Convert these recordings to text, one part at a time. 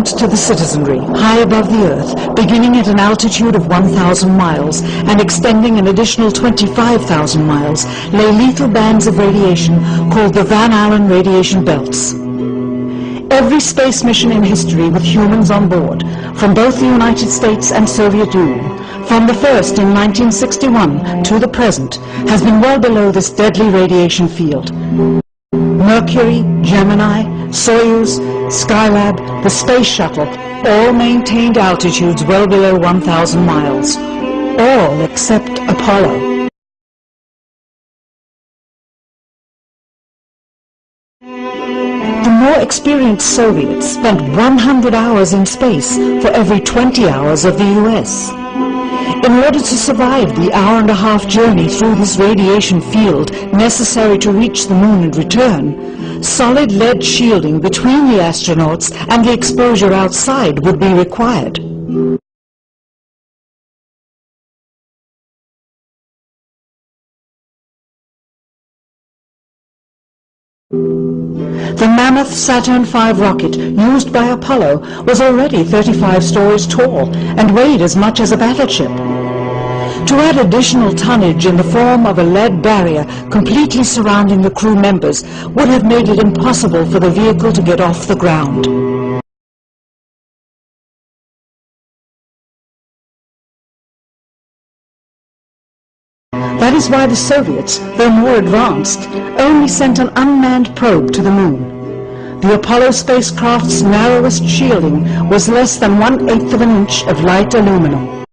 announced to the citizenry, high above the Earth, beginning at an altitude of 1,000 miles and extending an additional 25,000 miles, lay lethal bands of radiation called the Van Allen radiation belts. Every space mission in history with humans on board, from both the United States and Soviet Union, from the first in 1961 to the present, has been well below this deadly radiation field. Mercury, Gemini, Soyuz, Skylab, the Space Shuttle, all maintained altitudes well below 1,000 miles. All except Apollo. The more experienced Soviets spent 100 hours in space for every 20 hours of the US. In order to survive the hour-and-a-half journey through this radiation field necessary to reach the moon and return, solid lead shielding between the astronauts and the exposure outside would be required. The mammoth Saturn V rocket used by Apollo was already 35 stories tall and weighed as much as a battleship. To add additional tonnage in the form of a lead barrier completely surrounding the crew members would have made it impossible for the vehicle to get off the ground. That is why the Soviets, though more advanced, only sent an unmanned probe to the moon. The Apollo spacecraft's narrowest shielding was less than 1/8 of an inch of light aluminum.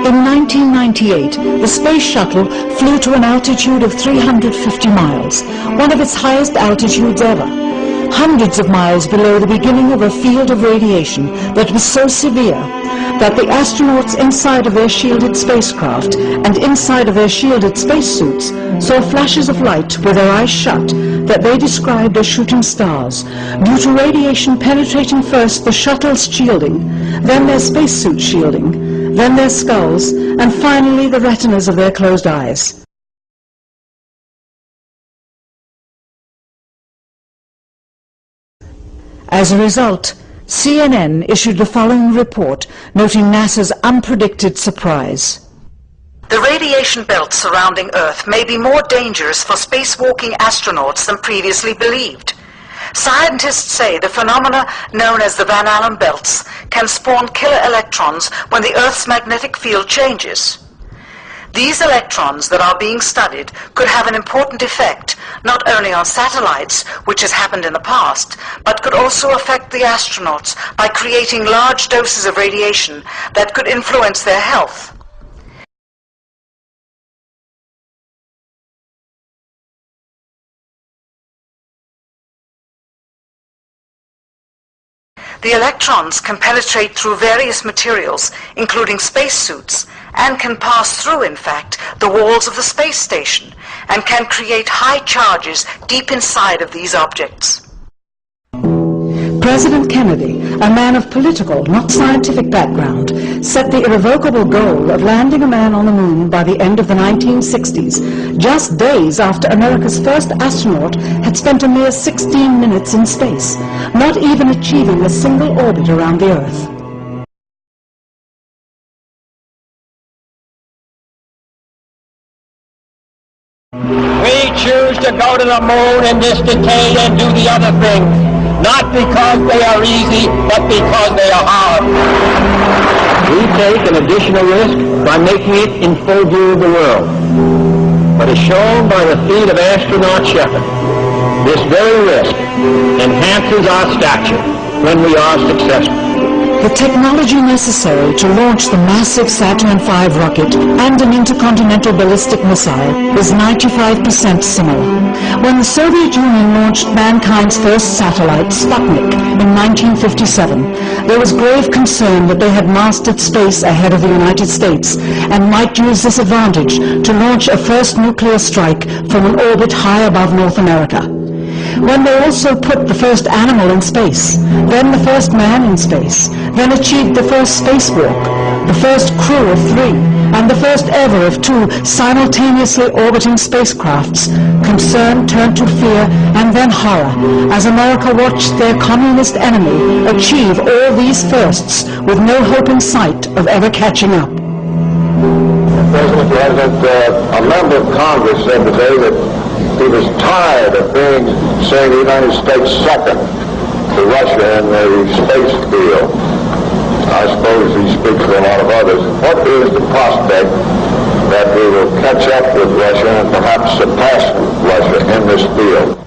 In 1998, the Space Shuttle flew to an altitude of 350 miles, one of its highest altitudes ever, hundreds of miles below the beginning of a field of radiation that was so severe that the astronauts inside of their shielded spacecraft and inside of their shielded spacesuits saw flashes of light with their eyes shut that they described as shooting stars, due to radiation penetrating first the shuttle's shielding, then their spacesuit shielding, then their skulls, and finally the retinas of their closed eyes. As a result, CNN issued the following report noting NASA's unpredicted surprise. The radiation belt surrounding Earth may be more dangerous for spacewalking astronauts than previously believed. Scientists say the phenomena known as the Van Allen belts can spawn killer electrons when the Earth's magnetic field changes. These electrons that are being studied could have an important effect not only on satellites, which has happened in the past, but could also affect the astronauts by creating large doses of radiation that could influence their health. The electrons can penetrate through various materials, including spacesuits, and can pass through, in fact, the walls of the space station, and can create high charges deep inside of these objects. President Kennedy, a man of political, not scientific background, set the irrevocable goal of landing a man on the moon by the end of the 1960s, just days after America's first astronaut had spent a mere 16 minutes in space, not even achieving a single orbit around the Earth. We choose to go to the moon in this decade and do the other things. Not because they are easy, but because they are hard. We take an additional risk by making it in full view of the world. But as shown by the feat of astronaut Shepard, this very risk enhances our stature when we are successful. The technology necessary to launch the massive Saturn V rocket and an intercontinental ballistic missile is 95% similar. When the Soviet Union launched mankind's first satellite, Sputnik, in 1957, there was grave concern that they had mastered space ahead of the United States and might use this advantage to launch a first nuclear strike from an orbit high above North America. when they also put the first animal in space, then the first man in space, then achieved the first spacewalk, the first crew of 3, and the first ever of 2 simultaneously orbiting spacecrafts, concern turned to fear and then horror as America watched their communist enemy achieve all these firsts with no hope in sight of ever catching up. Mr. President, a member of Congress said today that he was tired of saying the United States second to Russia in the space deal. I suppose he speaks for a lot of others. What is the prospect that we will catch up with Russia and perhaps surpass Russia in this field?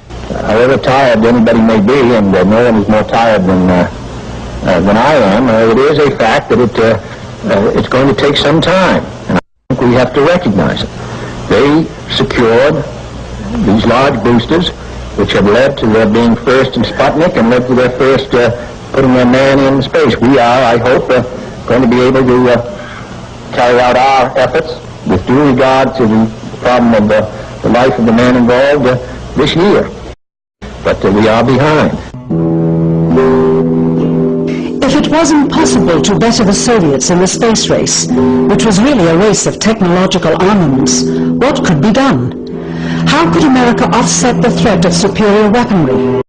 However tired anybody may be, and no one is more tired than I am, it is a fact that it's going to take some time, and I think we have to recognize it. They secured these large boosters, which have led to their being first in Sputnik and led to their first putting their man in space. We are, I hope, going to be able to carry out our efforts with due regard to the problem of the life of the man involved this year. But we are behind. If it was impossible to better the Soviets in the space race, which was really a race of technological armaments, what could be done? How could America offset the threat of superior weaponry?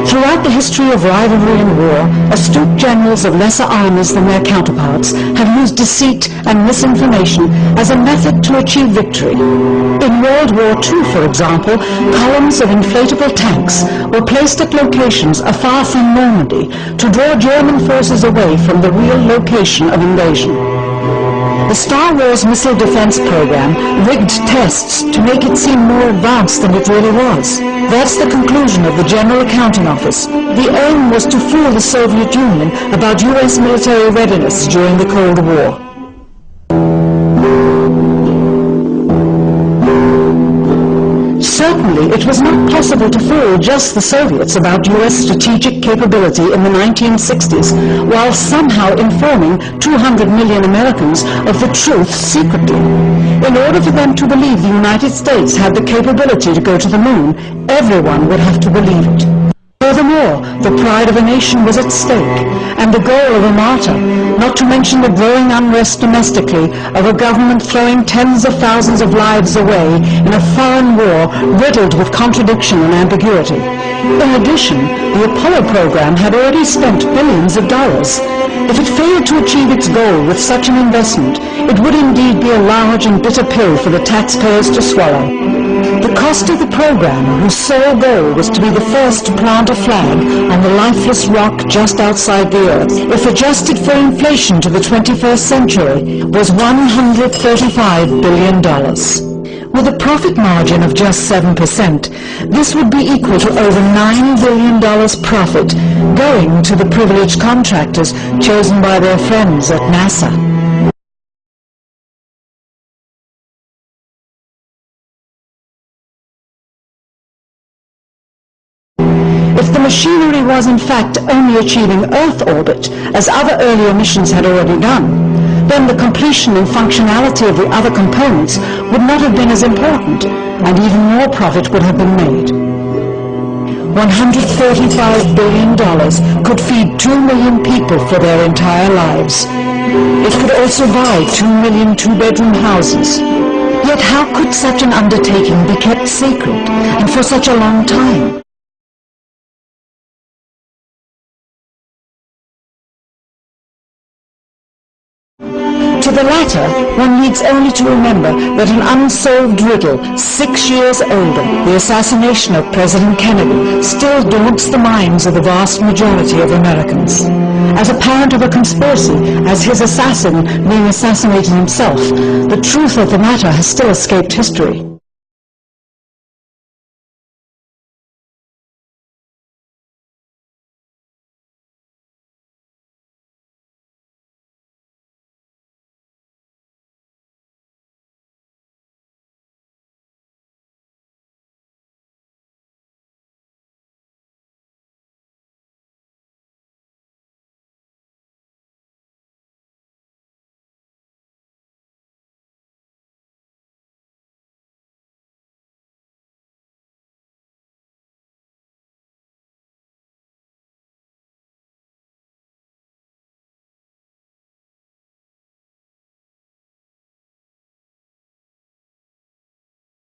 Throughout the history of rivalry and war, astute generals of lesser armies than their counterparts have used deceit and misinformation as a method to achieve victory. In World War II, for example, columns of inflatable tanks were placed at locations afar from Normandy to draw German forces away from the real location of invasion. The Star Wars missile defense program rigged tests to make it seem more advanced than it really was. That's the conclusion of the General Accounting Office. The aim was to fool the Soviet Union about US military readiness during the Cold War. Certainly, it was not possible to fool just the Soviets about US strategic capability in the 1960s, while somehow informing 200 million Americans of the truth secretly. In order for them to believe the United States had the capability to go to the moon, everyone would have to believe it. Furthermore, the pride of a nation was at stake, and the goal of a martyr, not to mention the growing unrest domestically of a government throwing tens of thousands of lives away in a foreign war riddled with contradiction and ambiguity. In addition, the Apollo program had already spent billions of dollars. If it failed to achieve its goal with such an investment, it would indeed be a large and bitter pill for the taxpayers to swallow. The cost of the program, whose sole goal was to be the first to plant a flag on the lifeless rock just outside the Earth, if adjusted for inflation to the 21st century, was $135 billion. With a profit margin of just 7%, this would be equal to over $9 billion profit going to the privileged contractors chosen by their friends at NASA. If the machinery was in fact only achieving Earth orbit, as other earlier missions had already done, then the completion and functionality of the other components would not have been as important, and even more profit would have been made. $135 billion could feed 2 million people for their entire lives. It could also buy 2 million two-bedroom houses. Yet how could such an undertaking be kept secret, and for such a long time? To the latter, one needs only to remember that an unsolved riddle 6 years older, the assassination of President Kennedy, still daunts the minds of the vast majority of Americans. As apparent of a conspiracy as his assassin being assassinated himself, the truth of the matter has still escaped history.